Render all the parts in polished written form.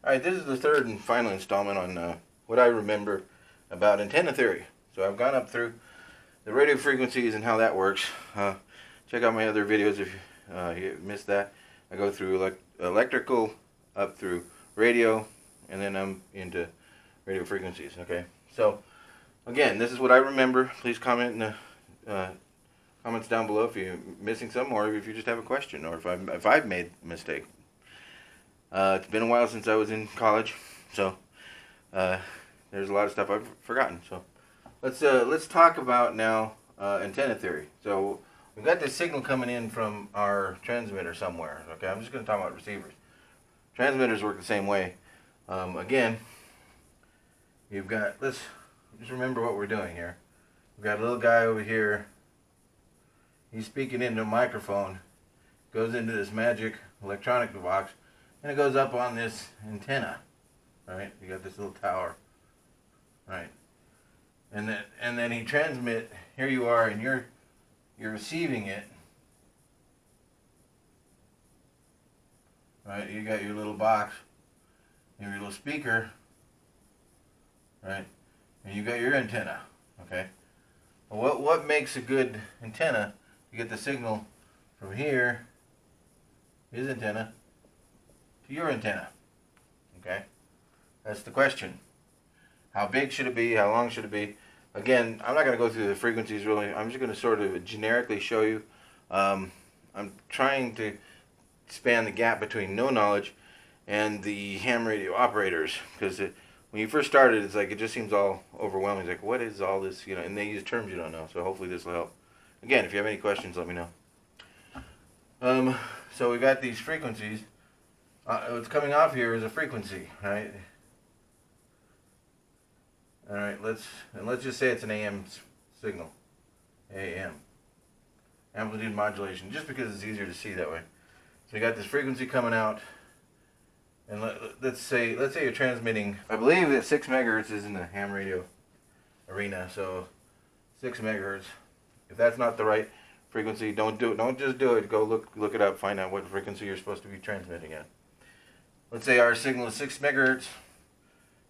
Alright, this is the third and final installment on what I remember about antenna theory. So I've gone up through the radio frequencies and how that works. Check out my other videos if you missed that. I go through electrical, up through radio, and then I'm into radio frequencies. Okay, so again, this is what I remember. Please comment in the comments down below if you're missing something, or if you just have a question, or if I've made a mistake. It's been a while since I was in college, so there's a lot of stuff I've forgotten. So let's talk about now antenna theory. So we've got this signal coming in from our transmitter somewhere. Okay, I'm just going to talk about receivers. Transmitters work the same way. Again, you've got, let's just remember what we're doing here. We've got a little guy over here. He's speaking into a microphone, goes into this magic electronic box, and it goes up on this antenna. Right? You got this little tower. Right? And then he transmit. Here you are, and you're receiving it. Right? You got your little box, your little speaker. Right? And you got your antenna. Okay? Well, what makes a good antenna? You get the signal from here, his antenna, to your antenna. Okay? That's the question. How big should it be? How long should it be? Again, I'm not going to go through the frequencies really. I'm just going to sort of generically show you. I'm trying to span the gap between no knowledge and the ham radio operators, because when you first started, it's like it just seems all overwhelming. It's like, what is all this? You know, and they use terms you don't know. So hopefully this will help. Again, if you have any questions, let me know. So we got these frequencies. What's coming off here is a frequency, right? All right, let's just say it's an AM signal. AM. Amplitude modulation, just because it's easier to see that way. So you got this frequency coming out, and let's say you're transmitting. I believe that 6 megahertz is in the ham radio arena, so 6 megahertz. If that's not the right frequency, don't do it. Don't just do it. Go look it up. Find out what frequency you're supposed to be transmitting at. Let's say our signal is 6 megahertz,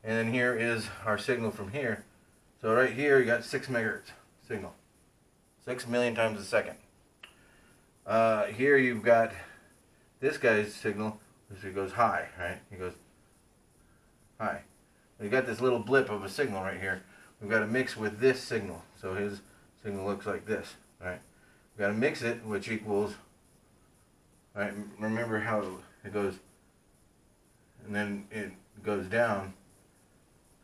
and then here is our signal from here. So right here you got 6 megahertz signal, 6 million times a second. Here you've got this guy's signal. It goes high, right? He goes high. You got this little blip of a signal right here. We've got to mix with this signal. So his signal looks like this, right? We've got to mix it, which equals, right? Remember how it goes, and then it goes down,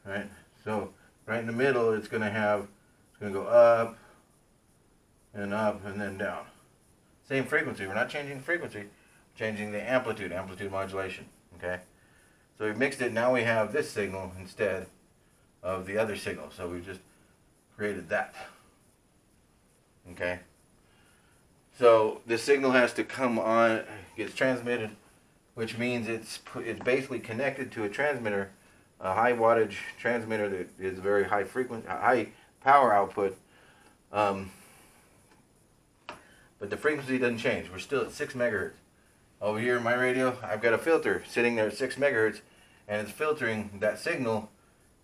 right? So right in the middle, it's going to go up, and then down. Same frequency. We're not changing the frequency, we're changing the amplitude modulation. Okay. So we mixed it. Now we have this signal instead of the other signal. So we just created that. Okay. So this signal has to come on, gets transmitted, which means it's basically connected to a transmitter, a high wattage transmitter that is very high power output. But the frequency doesn't change. We're still at 6 megahertz. Over here in my radio, I've got a filter sitting there at 6 megahertz, and it's filtering that signal,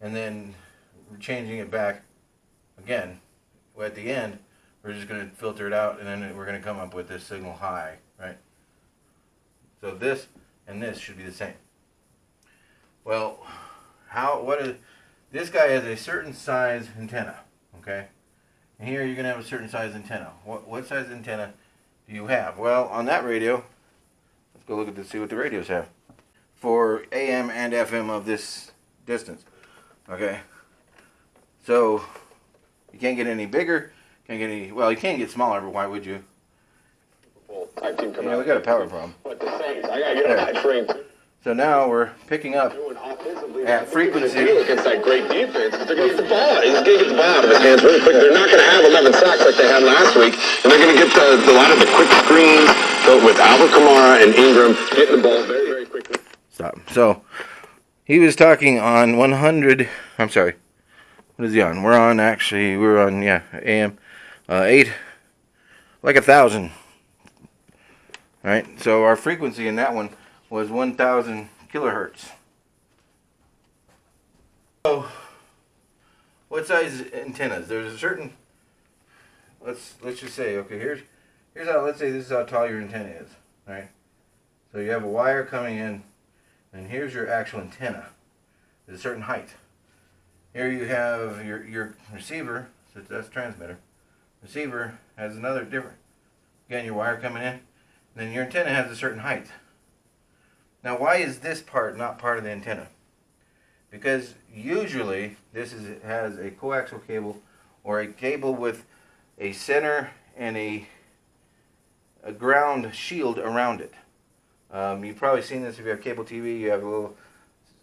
and then changing it back again. At the end, we're just going to filter it out, and then we're going to come up with this signal high, right? So this and this should be the same. Well, this guy has a certain size antenna, okay? And here you're going to have a certain size antenna. What size antenna do you have? Well, on that radio, let's go look at this, see what the radios have for AM and FM of this distance. Okay, so you can't get any bigger, well, you can't get smaller, but why would you? Yeah, we got a power problem. What to say? I gotta get on that train. So now we're picking up at frequency. Against that great defense, they're going to get the ball. He's going to get the ball out of his hands really quick. They're not going to have 11 sacks like they had last week, and they're going to get a lot of the quick screens with Alvin Kamara and Ingram getting the ball very, very quickly. Stop. So he was talking on 100. I'm sorry. What is he on? We're on AM 8, like 1,000. Right. So our frequency in that one was 1,000 kilohertz. So, what size antennas? There's a certain. Let's just say, okay, here's how. Let's say this is how tall your antenna is, right? So you have a wire coming in, and here's your actual antenna. There's a certain height. Here you have your receiver, so that's transmitter. Receiver has another different. Again, your wire coming in, and then your antenna has a certain height. Now, why is this part not part of the antenna? Because usually this has a coaxial cable or a cable with a center and a ground shield around it. You've probably seen this if you have cable TV. You have a little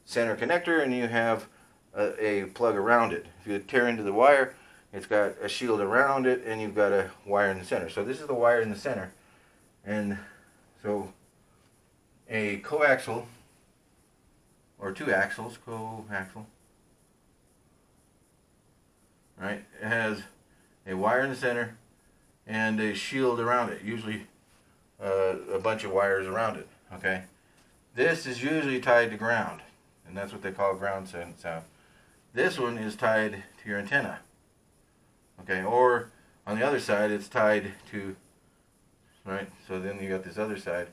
center connector and you have a plug around it. If you tear into the wire, it's got a shield around it and you've got a wire in the center. So this is the wire in the center. And so a coaxial, or two axles, coaxial, right? It has a wire in the center and a shield around it, usually a bunch of wires around it, okay? This is usually tied to ground, and that's what they call ground sound. This one is tied to your antenna, okay? Or on the other side, it's tied to, right? So then you got this other side.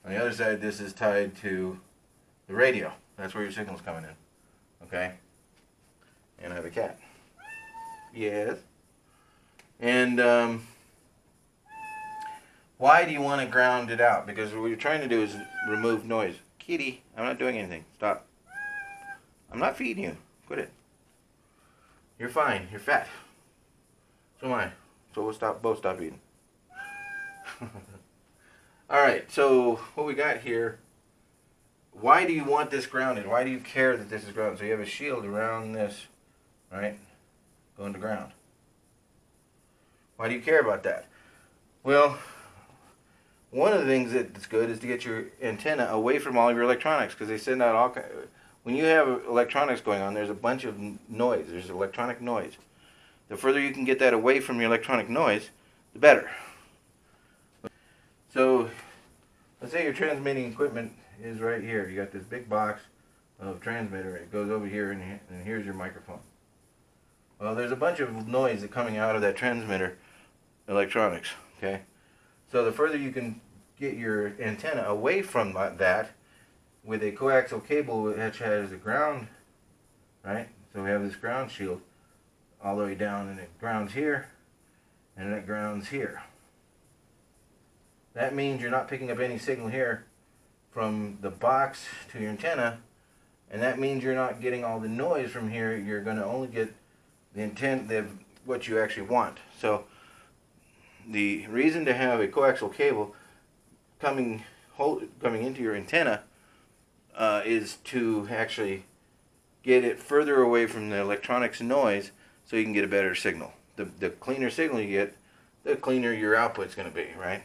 On the other side, this is tied to the radio. That's where your signal's coming in, okay? And I have a cat. Yes. And why do you want to ground it out? Because what you're trying to do is remove noise. Kitty, I'm not doing anything. Stop. I'm not feeding you. Quit it. You're fine. You're fat. So am I. So we'll both stop eating. Alright, so what we got here, why do you want this grounded? Why do you care that this is grounded? So you have a shield around this, right? Going to ground. Why do you care about that? Well, one of the things that's good is to get your antenna away from all of your electronics, because they send out all kinds. When you have electronics going on, there's a bunch of noise. There's electronic noise. The further you can get that away from your electronic noise, the better. So, let's say your transmitting equipment is right here. You got this big box of transmitter. It goes over here, and here's your microphone. Well, there's a bunch of noise that's coming out of that transmitter electronics, okay? So the further you can get your antenna away from that with a coaxial cable which has a ground, right? So we have this ground shield all the way down, and it grounds here, and it grounds here. That means you're not picking up any signal here from the box to your antenna, and that means you're not getting all the noise from here. You're going to only get what you actually want. So the reason to have a coaxial cable coming into your antenna is to actually get it further away from the electronics noise so you can get a better signal. The cleaner signal you get, the cleaner your output's going to be, right?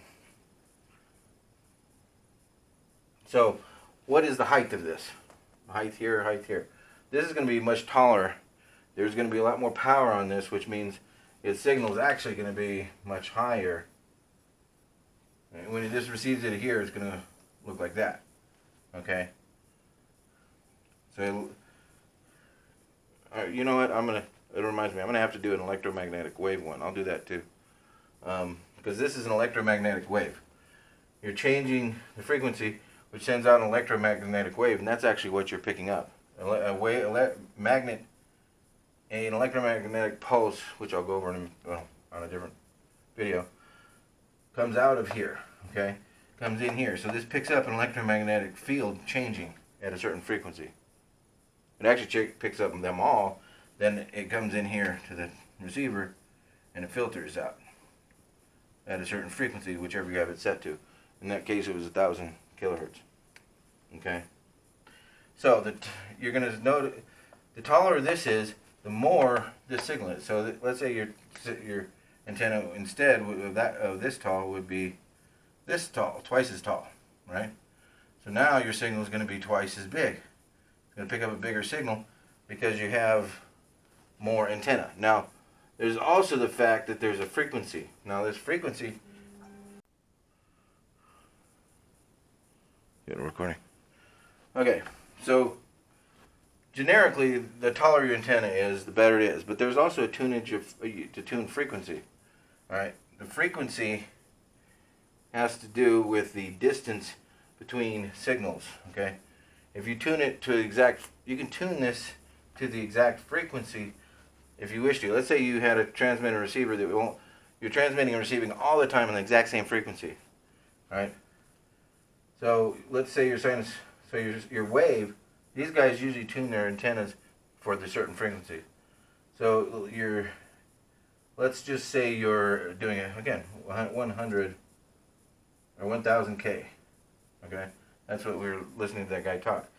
So, what is the height of this? Height here, height here. This is going to be much taller. There's going to be a lot more power on this, which means its signal is actually going to be much higher. And when it just receives it here, it's going to look like that. Okay? So, you know what? It reminds me, I'm going to have to do an electromagnetic wave one. I'll do that too. Because this is an electromagnetic wave. You're changing the frequency, which sends out an electromagnetic wave, and that's actually what you're picking up. An electromagnetic pulse, which I'll go over on a different video, comes out of here, okay? Comes in here. So this picks up an electromagnetic field changing at a certain frequency. It actually picks up them all, then it comes in here to the receiver, and it filters out at a certain frequency, whichever you have it set to. In that case, it was 1,000 kilohertz. Okay? So you're going to note, the taller this is, the more this signal is. So let's say your antenna instead of this tall would be this tall, twice as tall, right? So now your signal is going to be twice as big. It's going to pick up a bigger signal because you have more antenna. Now, there's also the fact that there's a frequency. Now, this frequency. Get a recording. Okay, so generically, the taller your antenna is, the better it is. But there's also a tunage to tune frequency. All right, the frequency has to do with the distance between signals. Okay, if you tune it to exact, you can tune this to the exact frequency if you wish to. Let's say you had a transmitter receiver that won't. You're transmitting and receiving all the time on the exact same frequency. All right. So let's say your sinus, so your wave. These guys usually tune their antennas for the certain frequency. So let's just say you're doing it again, 100 or 1000 K. Okay, that's what we were listening to that guy talk.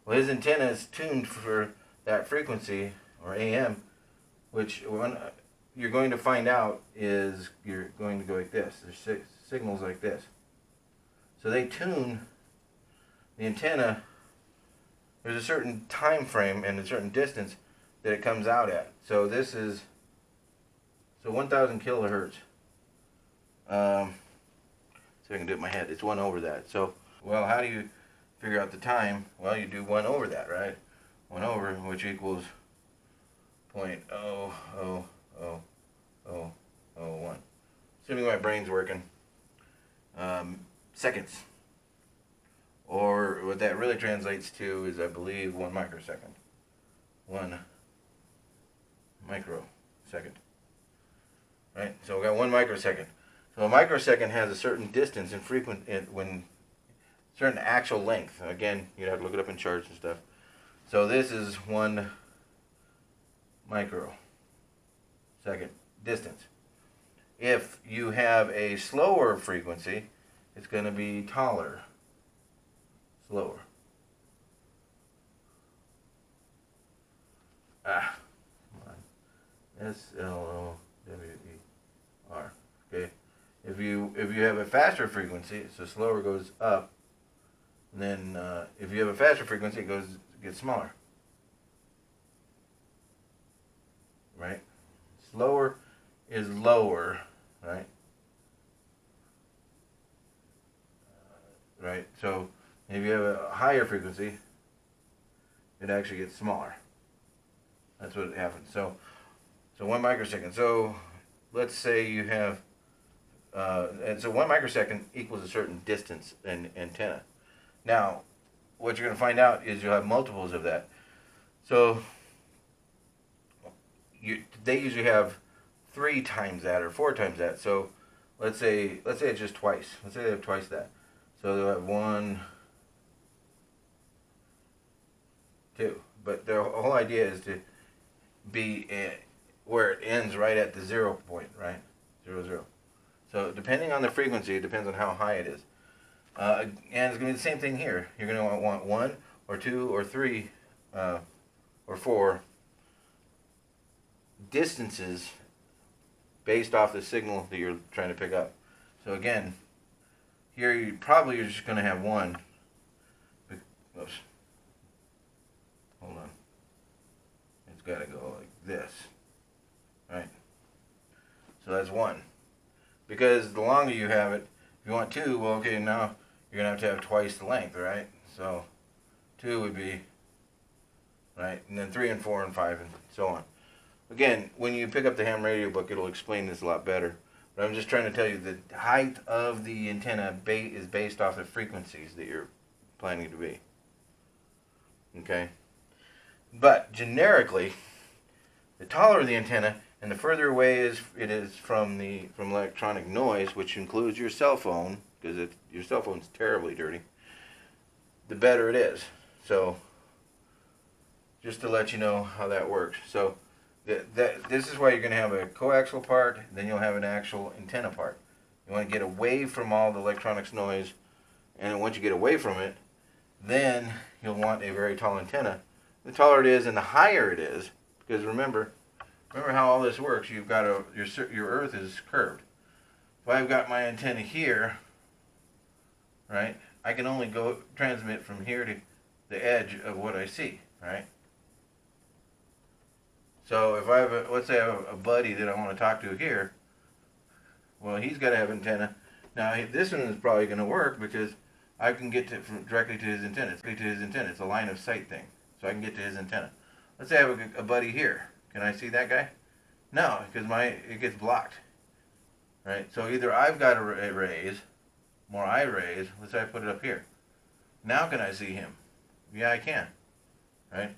Well, his antenna is tuned for that frequency, or AM, which when you're going to find out is you're going to go like this. There's signals like this. So they tune the antenna. There's a certain time frame and a certain distance that it comes out at. So this is 1000 kilohertz. So I can do it in my head. It's 1 over that. So, well, how do you figure out the time? Well, you do 1 over that, right? 1 over, which equals 0.00001. Assuming my brain's working. Seconds. Or what that really translates to is, I believe, 1 microsecond. 1 microsecond. Right? So we got 1 microsecond. So a microsecond has a certain distance and certain actual length. Again, you'd have to look it up in charts and stuff. So this is 1 microsecond distance. If you have a slower frequency, it's going to be taller. Slower. Come on. SLOWER. Okay. If you have a faster frequency, so slower goes up. And then if you have a faster frequency, it gets smaller. Right? Slower is lower, right? Right. So if you have a higher frequency, it actually gets smaller. That's what happens. So 1 microsecond. So let's say you have, and so 1 microsecond equals a certain distance in antenna. Now, what you're going to find out is you'll have multiples of that. So they usually have 3 times that or 4 times that. So let's say it's just twice. Let's say they have twice that. So they'll have 1, 2. But the whole idea is to be where it ends right at the 0 point, right? 0, 0. So depending on the frequency, it depends on how high it is. And it's going to be the same thing here. You're going to want 1 or 2 or 3 or 4 distances based off the signal that you're trying to pick up. So again, here you're just going to have 1. Oops. Hold on. It's got to go like this. Right? So that's 1. Because the longer you have it, if you want 2, well, okay, now you're going to have twice the length, right? So 2 would be, right? And then 3 and 4 and 5 and so on. Again, when you pick up the ham radio book, it'll explain this a lot better. But I'm just trying to tell you the height of the antenna is based off the frequencies that you're planning to be. Okay? But generically, the taller the antenna and the further away it is from electronic noise, which includes your cell phone, because your cell phone's terribly dirty, the better it is. So just to let you know how that works. So this is why you're going to have a coaxial part, then you'll have an actual antenna part. You want to get away from all the electronics noise, and then once you get away from it, then you'll want a very tall antenna. The taller it is and the higher it is, because remember how all this works. You've got your Earth is curved. If I've got my antenna here, right, I can only transmit from here to the edge of what I see, right? So if I have let's say I have a buddy that I want to talk to here, well, he's got to have antenna. Now this one is probably going to work because I can get directly to his antenna. It's a line of sight thing. so I can get to his antenna. Let's say I have a buddy here. Can I see that guy? No, because it gets blocked. Right? So either I've got to raise, more I raise. Let's say I put it up here. Now can I see him? Yeah, I can. Right?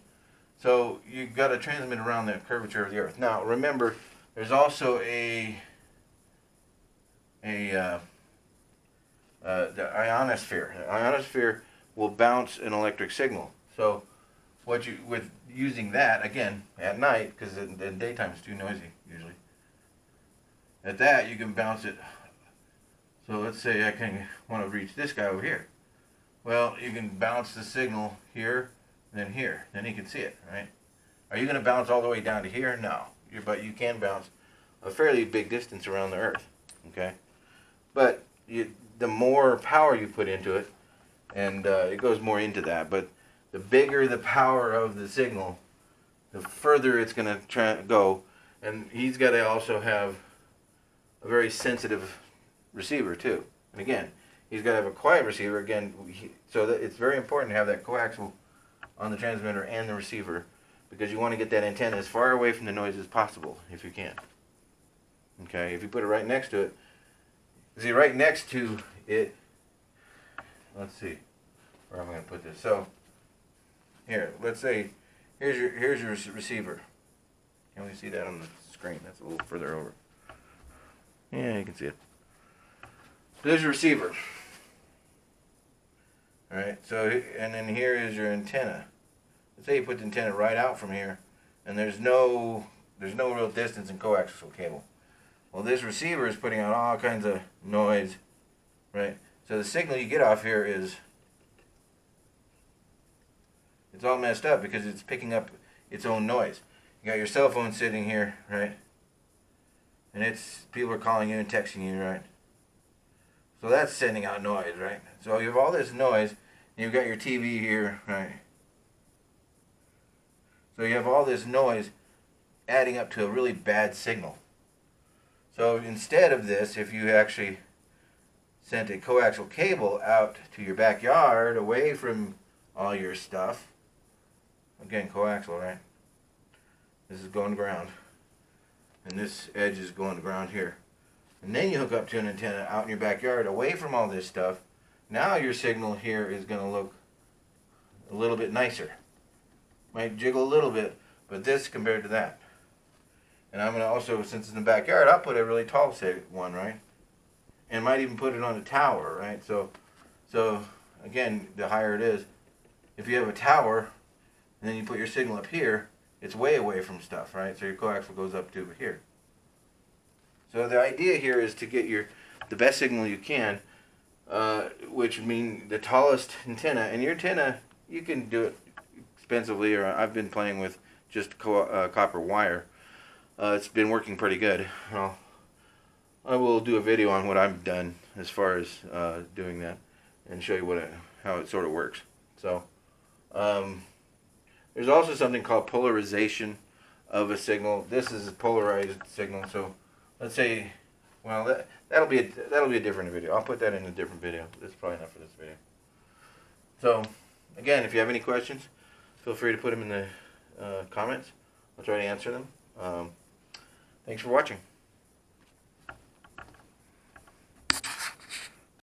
So you've got to transmit around the curvature of the Earth. Now remember, there's also the ionosphere. The ionosphere will bounce an electric signal. So with using that, again, at night, because in daytime it's too noisy usually. At that, you can bounce it. So let's say I want to reach this guy over here. Well, you can bounce the signal here, then here. Then he can see it, right? Are you going to bounce all the way down to here? No. But you can bounce a fairly big distance around the Earth, okay? But the more power you put into it, and it goes more into that, but the bigger the power of the signal, the further it's going to go. And he's got to also have a very sensitive receiver too. And again, he's got to have a quiet receiver again, so that it's very important to have that coaxial on the transmitter and the receiver, because you want to get that antenna as far away from the noise as possible if you can. Okay, if you put it right next to it, see, right next to it, let's see, where am I going to put this? So here, let's say here's your receiver. Can we see that on the screen? That's a little further over. Yeah, you can see it. There's your receiver. Alright, so, and then here is your antenna. Let's say you put the antenna right out from here, and there's no real distance in coaxial cable. Well, this receiver is putting out all kinds of noise, right? So the signal you get off here it's all messed up because it's picking up its own noise. You got your cell phone sitting here, right? And people are calling you and texting you, right? So that's sending out noise, right? So you have all this noise, and you've got your TV here, right? So you have all this noise adding up to a really bad signal. So instead of this, if you actually sent a coaxial cable out to your backyard, away from all your stuff, again, coaxial, right? This is going to ground. And this edge is going to ground here. And then you hook up to an antenna out in your backyard, away from all this stuff. Now your signal here is going to look a little bit nicer. Might jiggle a little bit, but this compared to that. And I'm going to also, since it's in the backyard, I'll put a really tall one, right? And might even put it on a tower, right? So again, the higher it is, if you have a tower, and then you put your signal up here, it's way away from stuff, right? So your coaxial goes up to here. So the idea here is to get the best signal you can, which means the tallest antenna. And your antenna, you can do it expensively, or I've been playing with just copper wire. It's been working pretty good. I will do a video on what I've done as far as doing that, and show you how it sort of works. So there's also something called polarization of a signal. This is a polarized signal. So let's say, well, that'll be a different video. I'll put that in a different video. That's probably not for this video. So again, if you have any questions, feel free to put them in the comments. I'll try to answer them. Thanks for watching.